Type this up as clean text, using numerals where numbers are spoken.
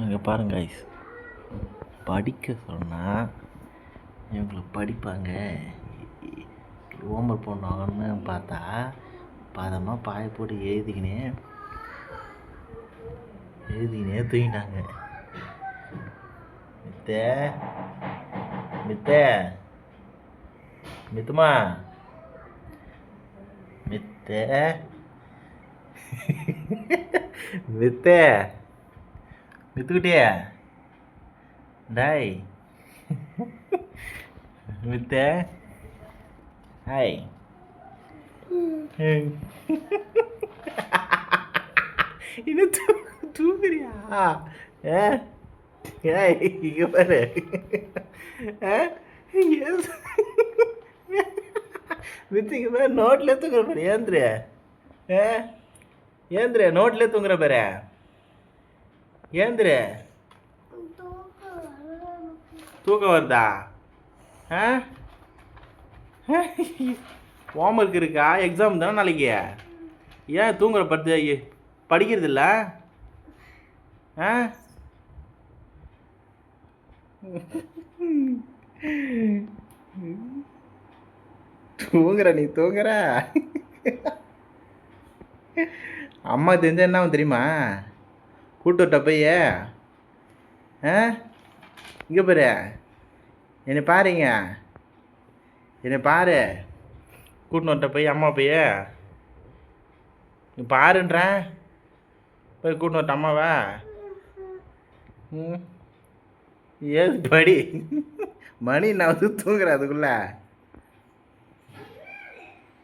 இங்கே பாருங்க guys, படிக்க சொன்னால் இவங்களை படிப்பாங்க. ஹோம்ஒர்க் பண்ணுவாங்கன்னு பார்த்தா பதமாக பாய போட்டு எழுதிக்கினே தூங்கிட்டாங்க. மித்துமா மித்துக்கிட்டே டாய் ஹாய். இன்னும் தூங்குறியா? ஏய் இங்கே பாரு. மித்துக்கு பாரு, நோட்ல தூங்குற பாரு. ஏந்திர நோட்ல தூங்குற பாரு. ஏந்திர. தூக்கம் வருதா? ஹோம்ஒர்க் இருக்கா? எக்ஸாம் தானே நாளைக்கு. ஏன் தூங்குற படுத்து படிக்கிறது இல்லை? தூங்குற அம்மா தெரிஞ்சா என்ன தெரியுமா? கூட்டுவிட்ட போய் இங்கே பாரு, என்னை பாருங்க, என்னை பாரு. கூட்டின்னு வந்துட்ட போய் அம்மா போய் நீ பாருன்றேன். போய் கூட்டின்னு வந்துட்ட அம்மாவா? ஏது படி மணி நான் தூங்குறேன் அதுக்குள்ள.